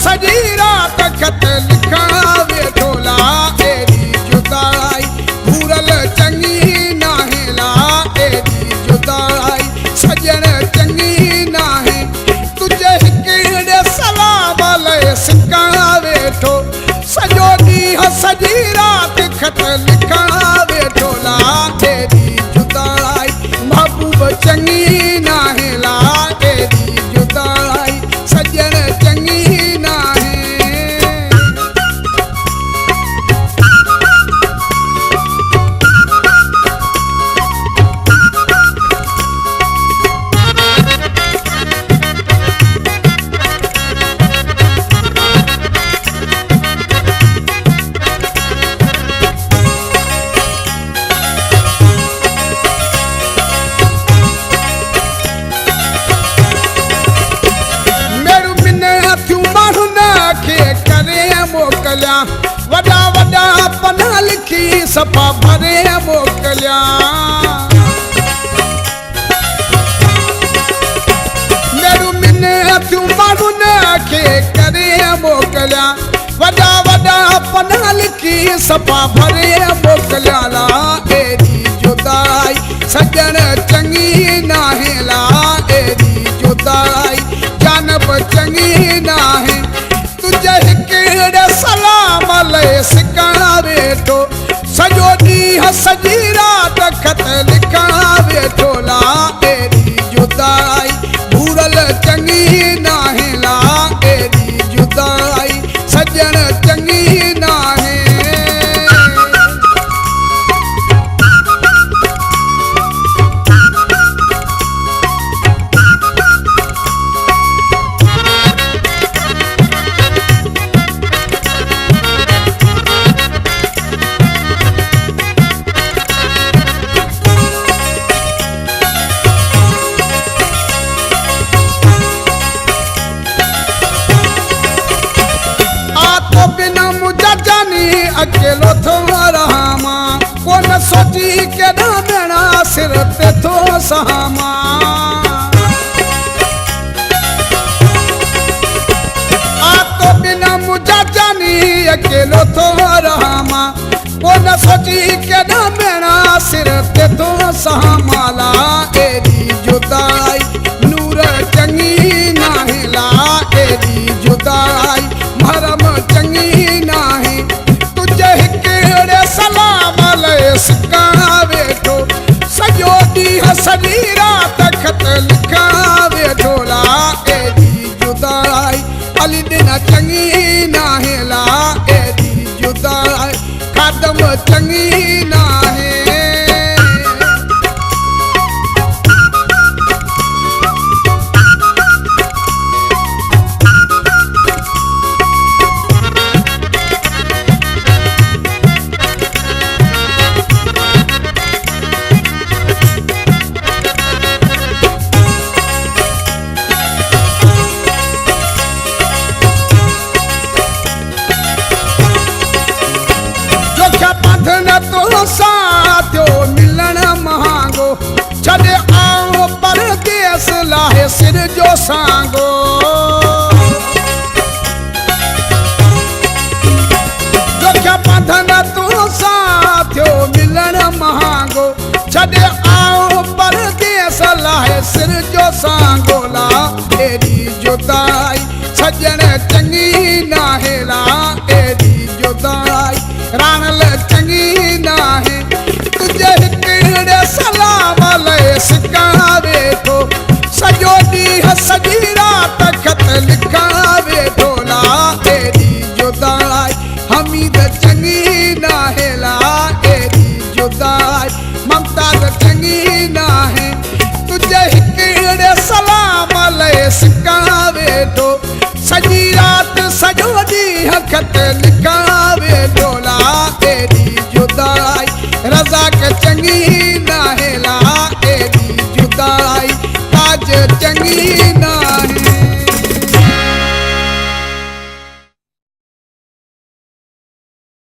सजी रात खत लिखण वेठोला एड़ी जुदाई भूरल चंगी नाहेला एड़ी जुदाई सजण चंगी नाहे तुझे हिकिड़े सलाम लय सिकण वेठो सजो ॾींहुं सजी रात खत लिखण वेठोला एड़ी जुदाई महबूब चंगी नाहेला एड़ी जुदाई सजण चंगी नाहे मोकलिया वॾा वॾा पना लिखी सफ़ा भरे मोकलिया मेरू मिने हथियूं माण्हुनि खे करे मोकलिया वॾा वॾा पना लिखी सफ़ा भरे मोकलिया ला एड़ी जुदाई सजण चंगी नाहे ला एड़ी जुदाई जानब चंगी नाहे तुझे हिकिड़े सलाम लय सिकण वेठो सॼो ॾींहुं सजी रात खत लिखण वेठोला एड़ी जुदाई भूरल चंगी नाहे ला एड़ी जुदाई सजण चंगी नाहे अकेलो थो रहामा कोन सोची के ना मेरा सिर ते थो सहामा आ तो बिना मुझा जानी अकेलो थो रहामा कोन सोची के ना मेरा सिर ते थो सहामा ला एड़ी जुदाई नूर चंगी नाहे ला एड़ी जुदाई मरम चंगी नाहे हिकिड़े सलाम लय सिकण वेठो सॼो ॾींहुं सॼी रात खत लिखण वेठोला एड़ी जुदाई अली दिन चंगी नाहे ला एड़ी जुदाई खादम चंगी नाहे साथियो मिलन महांगो छॾे आओ परदेस लाहे सिर जो सांगो जोख्या बंधन तू साथियो मिलन महांगो छॾे आओ परदेस लाहे सिर जो सांगो ला एड़ी जुदाई सजण चंगी नाहे ला एड़ी जुदाई राणल चंगी नाहे तुझे हिकिड़े सलाम लय सिकण वेठो सॼो ॾींहुं सॼी रात खत लिखण वेठोला एड़ी जुदाई हमीद चंगी नाहे ला एड़ी जुदाई ममताज़ चंगी नाहे तुझे हिकिड़े सलाम लय सिकण वेठो सॼी रात सॼो ॾींहुं खत